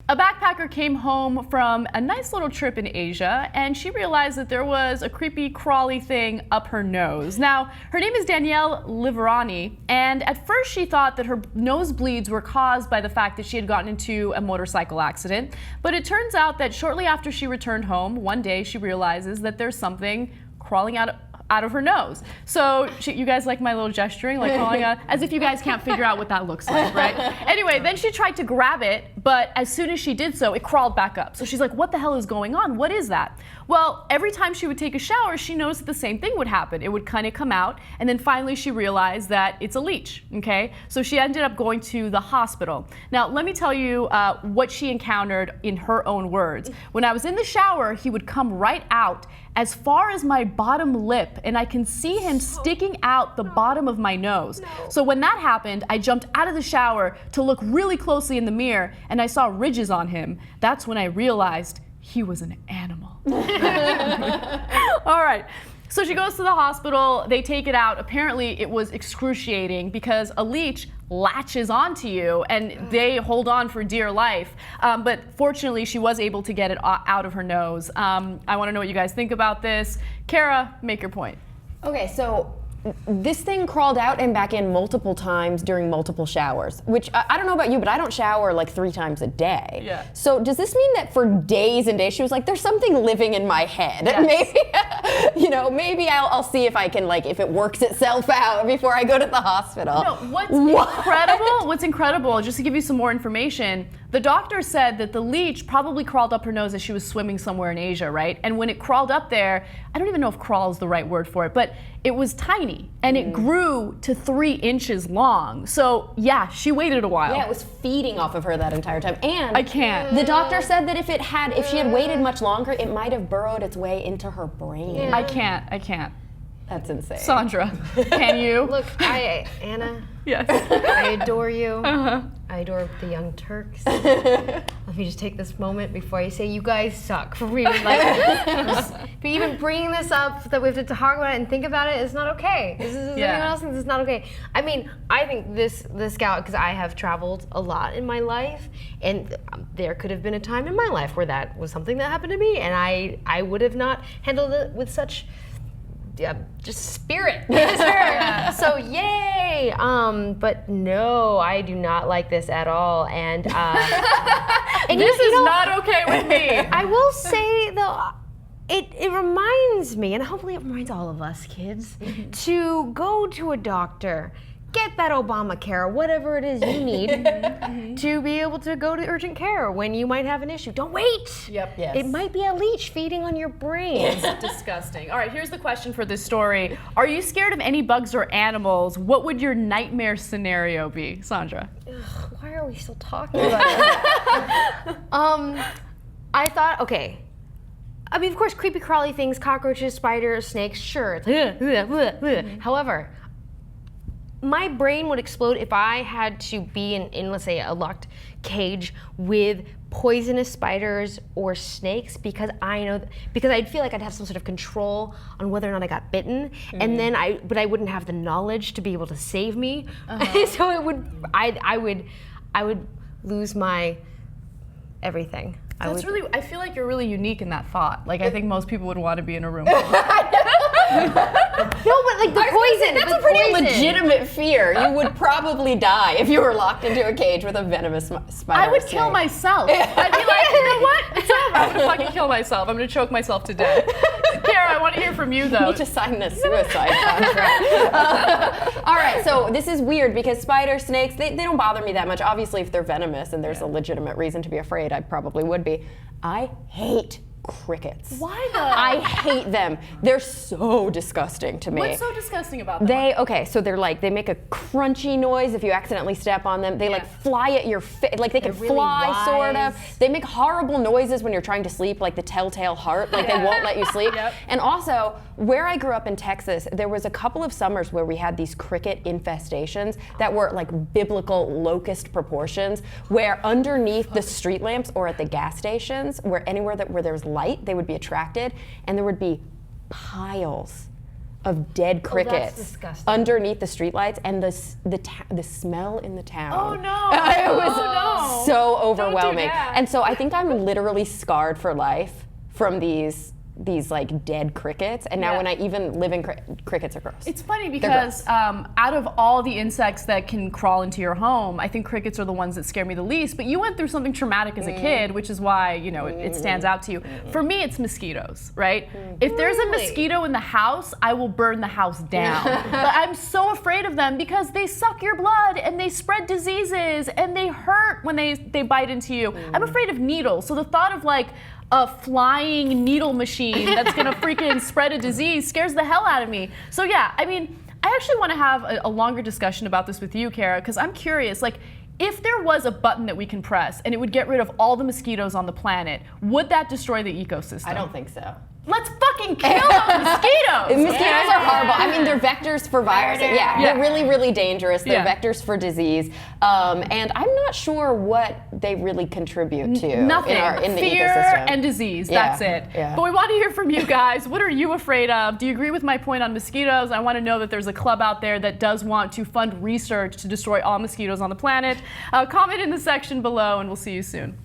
A backpacker came home from a nice little trip in Asia, and she realized that there was a creepy, crawly thing up her nose. Now, her name is Daniela Liverani, and at first she thought that her nosebleeds were caused by the fact that she had gotten into a motorcycle accident. But it turns out that shortly after she returned home, one day she realizes that there's something crawling out of her nose. So you guys like my little gesturing, like calling out, as if you guys can't figure out what that looks like, right? Anyway, then she tried to grab it, but as soon as she did so, it crawled back up. So she's like, what the hell is going on? What is that? Well, every time she would take a shower, she noticed that the same thing would happen. It would kind of come out, and then finally she realized that it's a leech, okay? So she ended up going to the hospital. Now, let me tell you what she encountered in her own words. When I was in the shower, he would come right out as far as my bottom lip, and I can see him sticking out the bottom of my nose. So when that happened, I jumped out of the shower to look really closely in the mirror, and I saw ridges on him. That's when I realized he was an animal. All right. So she goes to the hospital, they take it out. Apparently it was excruciating because a leech latches onto you and they hold on for dear life. But fortunately she was able to get it out of her nose. I want to know what you guys think about this. Cara, make your point. Okay, so this thing crawled out and back in multiple times during multiple showers, which I don't know about you, but I don't shower like 3 times a day. Yeah. So does this mean that for days and days she was like, there's something living in my head? Yes. Maybe, maybe I'll see if I can, like, if it works itself out before I go to the hospital. No, what's incredible, just to give you some more information, the doctor said that the leech probably crawled up her nose as she was swimming somewhere in Asia, right? And when it crawled up there, I don't even know if crawl is the right word for it, but it was tiny and it grew to 3 inches long. So yeah, she waited a while. Yeah, it was feeding off of her that entire time. And I can't. The doctor said that if she had waited much longer, it might have burrowed its way into her brain. Yeah. I can't. That's insane. Sandra, can you? Look, Anna. Yes. I adore you. Uh-huh. I adore the Young Turks. Let me just take this moment before I say you guys suck for even for even bringing this up that we have to talk about it and think about it is not okay. Anyone else think this is not okay? I mean, I think this gal, because I have traveled a lot in my life, and there could have been a time in my life where that was something that happened to me, and I would have not handled it with such just spirit. Yeah. So yay! But no, I do not like this at all. And this is not okay with me. I will say though, it reminds me, and hopefully it reminds all of us kids, to go to a doctor. Get that Obamacare, whatever it is you need to be able to go to urgent care when you might have an issue. Don't wait. Yep. Yes. It might be a leech feeding on your brain. It's disgusting. All right, here's the question for this story. Are you scared of any bugs or animals? What would your nightmare scenario be? Sandra. Ugh, why are we still talking about it? I thought, okay. I mean, of course, creepy crawly things, cockroaches, spiders, snakes, sure. However, my brain would explode if I had to be in, let's say, a locked cage with poisonous spiders or snakes, because I'd feel like I'd have some sort of control on whether or not I got bitten, and then I wouldn't have the knowledge to be able to save me. So I would lose my everything. I feel like you're really unique in that thought. Like, I think most people would want to be in a room. No, but like the poison. That's a pretty legitimate fear. You would probably die if you were locked into a cage with a venomous spider. I would kill myself. I'd be like, you know what? It's over. I'm gonna fucking kill myself. I'm gonna choke myself to death. Cara, I want to hear from you though. You need to sign the suicide contract. All right, so this is weird because spiders, snakes, they don't bother me that much. Obviously, if they're venomous and there's a legitimate reason to be afraid, I probably would be. I hate crickets. Why though? I hate them. They're so disgusting to me. What's so disgusting about them? So they make a crunchy noise if you accidentally step on them. They like fly at your face, like they can really fly wise. sort of. They make horrible noises when you're trying to sleep, like the telltale heart, like they won't let you sleep. Yep. And also, where I grew up in Texas, there was a couple of summers where we had these cricket infestations that were like biblical locust proportions, where underneath the street lamps or at the gas stations, where there's light, they would be attracted, and there would be piles of dead crickets disgusting. underneath the streetlights, and the smell in the town. Oh no! It was Oh, no. so overwhelming. that. And so I think I'm literally scarred for life from these like dead crickets, and now Yeah. when I even live in crickets are gross. It's funny They're because gross. out of all the insects that can crawl into your home, I think crickets are the ones that scare me the least. But you went through something traumatic as a kid, which is why it stands out to you. For me, it's mosquitoes, right? If there's a Really? mosquito in the house, I will burn the house down. But I'm so afraid of them because they suck your blood and they spread diseases and they hurt when they bite into you. I'm afraid of needles. So the thought of like a flying needle machine that's gonna freaking spread a disease scares the hell out of me. So yeah, I mean, I actually want to have a longer discussion about this with you, Cara, because I'm curious, like, if there was a button that we can press and it would get rid of all the mosquitoes on the planet, would that destroy the ecosystem? I don't think so. Let's fucking kill those mosquitoes! Mosquitoes are horrible. I mean, they're vectors for viruses. Yeah, Yeah. they're really, really dangerous. They're Yeah. vectors for disease. And I'm not sure what they really contribute to Nothing. in the Fear ecosystem. and disease. Yeah. That's it. Yeah. But we want to hear from you guys. What are you afraid of? Do you agree with my point on mosquitoes? I want to know that there's a club out there that does want to fund research to destroy all mosquitoes on the planet. Comment in the section below, and we'll see you soon.